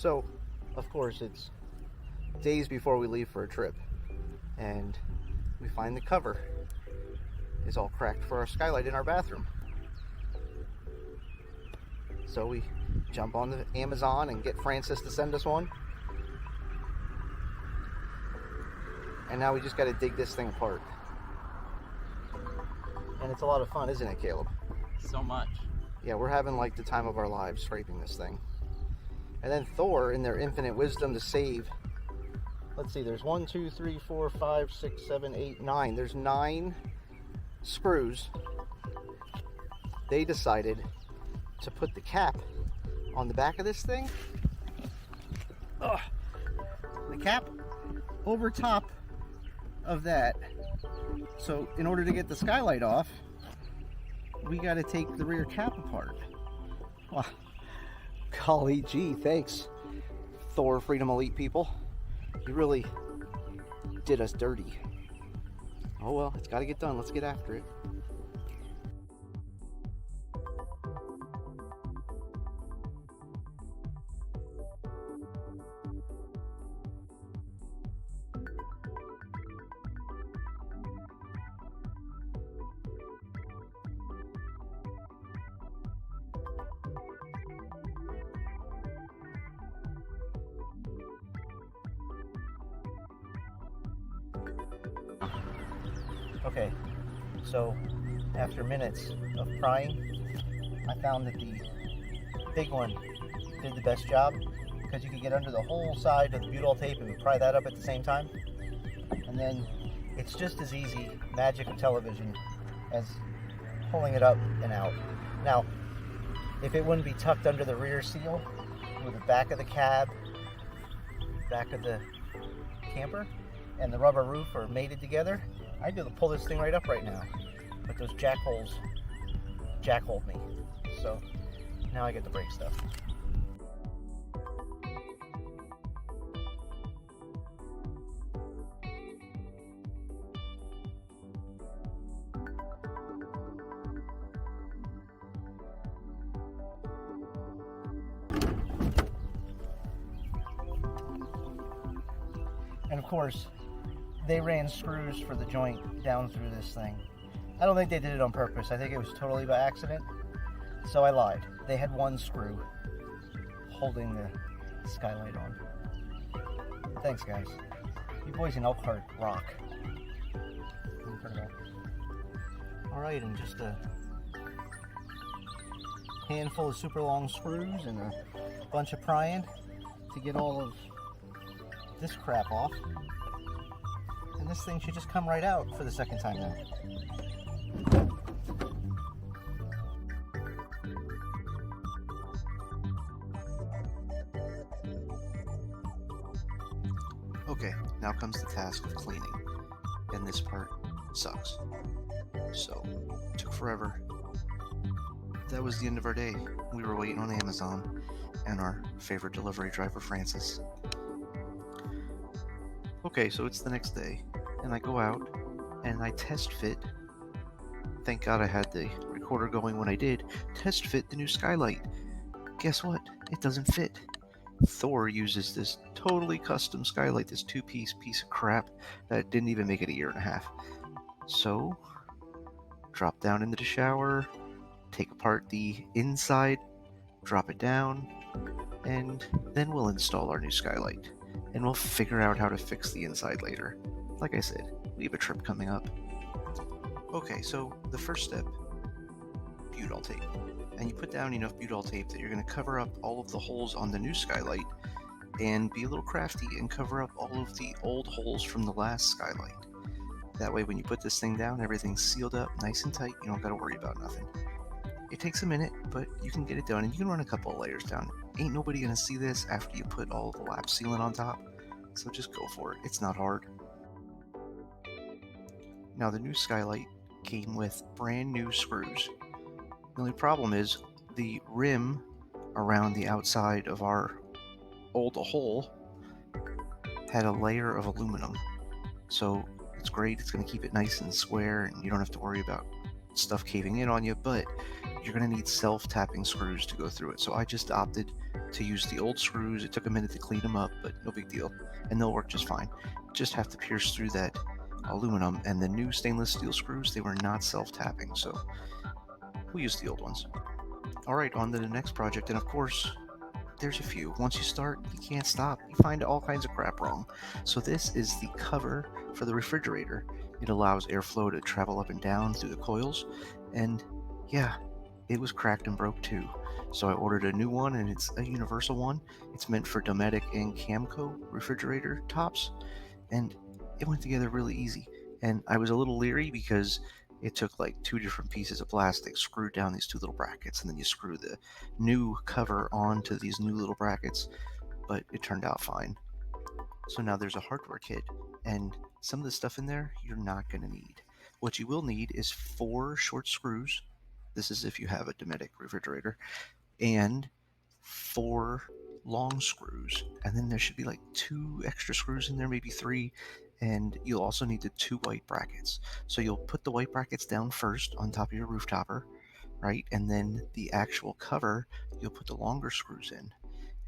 So, of course, it's days before we leave for a trip, and we find the cover is all cracked for our skylight in our bathroom. So we jump on the Amazon and get Francis to send us one. And now we just got to dig this thing apart. And it's a lot of fun, isn't it, Caleb? So much. Yeah, we're having like the time of our lives scraping this thing. And then Thor, in their infinite wisdom to save, let's see, there's 1, 2, 3, 4, 5, 6, 7, 8, 9. There's 9 screws. They decided to put the cap on the back of this thing. Ugh. The cap over top of that. So in order to get the skylight off, we got to take the rear cap apart. Wow. Golly gee, thanks, Thor Freedom Elite people. You really did us dirty. Oh well, it's got to get done. Let's get after it. Okay, so after minutes of prying, I found that the big one did the best job because you could get under the whole side of the butyl tape and pry that up at the same time. And then it's just as easy, magic of television, as pulling it up and out. Now, if it wouldn't be tucked under the rear seal with the back of the cab, back of the camper, and the rubber roof are mated together, I'd be able to pull this thing right up right now. But those jack holes jack-holed me. So now I get to break stuff. And of course, they ran screws for the joint down through this thing. I don't think they did it on purpose. I think it was totally by accident. So I lied. They had one screw holding the skylight on. Thanks, guys. You boys in Elkhart rock. Alright, and just a handful of super long screws and a bunch of prying to get all of this crap off. And this thing should just come right out for the second time now. Okay, now comes the task of cleaning. And this part sucks. So, it took forever. That was the end of our day. We were waiting on Amazon and our favorite delivery driver, Francis. Okay, so it's the next day, and I go out, and I test fit. Thank God I had the recorder going when I did. Test fit the new skylight. Guess what? It doesn't fit. Thor uses this totally custom skylight, this 2-piece piece of crap that didn't even make it a year and a half. So, drop down into the shower, take apart the inside, drop it down, and then we'll install our new skylight. And we'll figure out how to fix the inside later. Like I said, we have a trip coming up. Okay, so the first step, butyl tape. And you put down enough butyl tape that you're going to cover up all of the holes on the new skylight and be a little crafty and cover up all of the old holes from the last skylight. That way when you put this thing down, everything's sealed up nice and tight. You don't got to worry about nothing. It takes a minute, but you can get it done, and you can run a couple of layers down. Ain't nobody gonna see this after you put all the lap sealant on top, so just go for it. It's not hard. Now the new skylight came with brand new screws. The only problem is the rim around the outside of our old hole had a layer of aluminum. So it's great, it's gonna keep it nice and square, and you don't have to worry about stuff caving in on you, but you're going to need self-tapping screws to go through it. So I just opted to use the old screws. It took a minute to clean them up, but no big deal, and they'll work just fine. Just have to pierce through that aluminum, and the new stainless steel screws, they were not self-tapping, so we'll use the old ones. Alright, on to the next project, and of course, there's a few. Once you start, you can't stop. You find all kinds of crap wrong. So this is the cover for the refrigerator. It allows airflow to travel up and down through the coils, and yeah, it was cracked and broke too. So I ordered a new one, and it's a universal one. It's meant for Dometic and Camco refrigerator tops, and it went together really easy. And I was a little leery because it took like 2 different pieces of plastic, screwed down these 2 little brackets, and then you screw the new cover onto these new little brackets, but it turned out fine. So now there's a hardware kit, and some of the stuff in there you're not going to need. What you will need is 4 short screws. This is if you have a Dometic refrigerator, and 4 long screws, and then there should be like 2 extra screws in there, maybe 3, and you'll also need the 2 white brackets. So you'll put the white brackets down first on top of your roof topper, right? And then the actual cover, you'll put the longer screws in,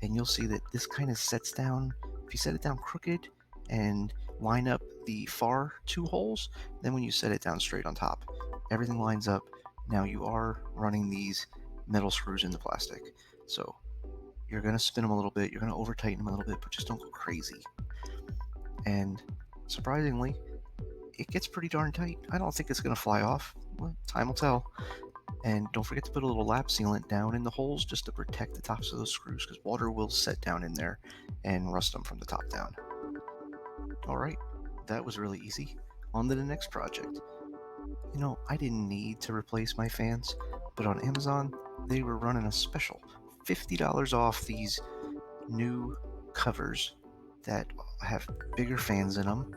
and you'll see that this kind of sets down. If you set it down crooked and line up the far 2 holes, then when you set it down straight on top, everything lines up. Now you are running these metal screws in the plastic, so you're going to spin them a little bit, you're going to over tighten them a little bit, but just don't go crazy. And surprisingly, it gets pretty darn tight. I don't think it's going to fly off. Well, time will tell. And don't forget to put a little lap sealant down in the holes just to protect the tops of those screws, because water will set down in there and rust them from the top down. Alright, that was really easy. On to the next project. You know, I didn't need to replace my fans, but on Amazon, they were running a special. $50 off these new covers that have bigger fans in them,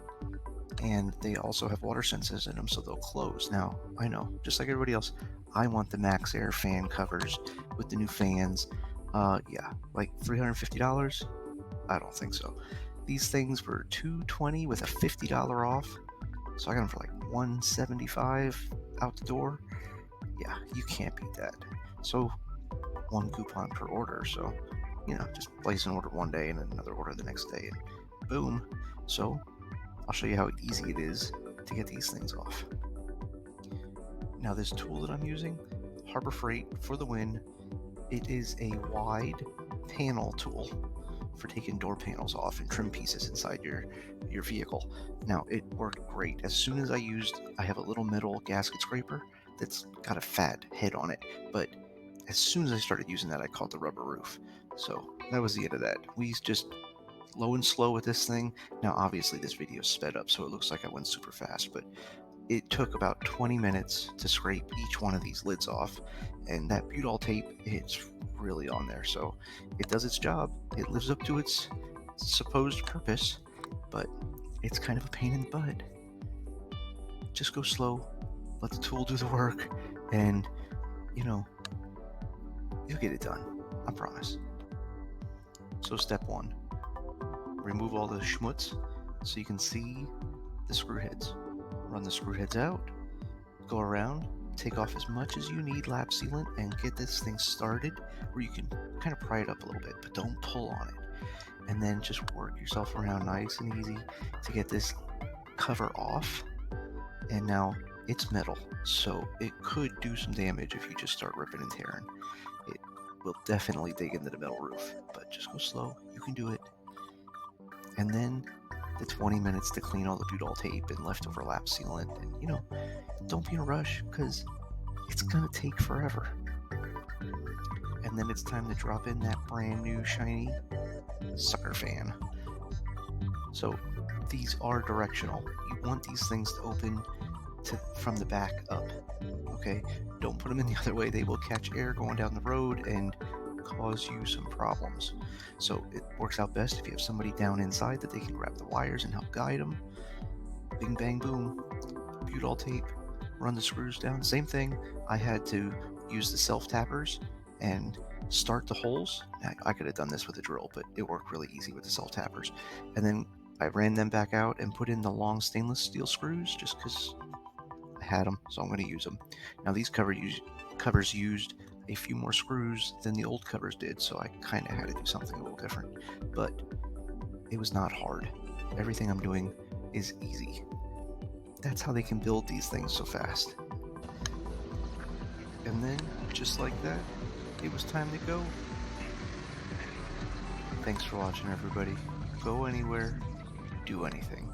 and they also have water sensors in them, so they'll close. Now, I know, just like everybody else, I want the Max Air fan covers with the new fans. Yeah, like $350? I don't think so. These things were $220 with a $50 off, so I got them for like $175 out the door. Yeah, you can't beat that. So 1 coupon per order, so just place an order one day and another order the next day, and boom. So I'll show you how easy it is to get these things off. Now this tool that I'm using, Harbor Freight for the win. It is a wide panel tool for taking door panels off and trim pieces inside your vehicle. Now it worked great. As soon as I have a little metal gasket scraper that's got a fat head on it, but as soon as I started using that, I caught the rubber roof. So that was the end of that. We just low and slow with this thing. Now obviously this video is sped up, so it looks like I went super fast, but it took about 20 minutes to scrape each one of these lids off, and that butyl tape, it's really on there, so it does its job. It lives up to its supposed purpose, but it's kind of a pain in the butt. Just go slow, let the tool do the work, and you'll get it done. I promise. So step 1, remove all the schmutz so you can see the screw heads. Run the screw heads out, go around, take off as much as you need lap sealant, and get this thing started where you can kind of pry it up a little bit, but don't pull on it. And then just work yourself around nice and easy to get this cover off. And now it's metal, so it could do some damage if you just start ripping and tearing. It will definitely dig into the metal roof, but just go slow. You can do it. And then the 20 minutes to clean all the butyl tape and leftover lap sealant, and don't be in a rush because it's gonna take forever. And then it's time to drop in that brand new shiny sucker fan. So these are directional. You want these things to open from the back up. Okay, don't put them in the other way. They will catch air going down the road and cause you some problems. So it works out best if you have somebody down inside that they can grab the wires and help guide them. Bing bang boom, butyl tape, run the screws down. Same thing, I had to use the self tappers and start the holes. I could have done this with a drill, but it worked really easy with the self tappers. And then I ran them back out and put in the long stainless steel screws just because I had them, so I'm going to use them. Now these covers used a few more screws than the old covers did, so I kind of had to do something a little different. But it was not hard. Everything I'm doing is easy. That's how they can build these things so fast. And then, just like that, it was time to go. Thanks for watching, everybody. Go anywhere, do anything.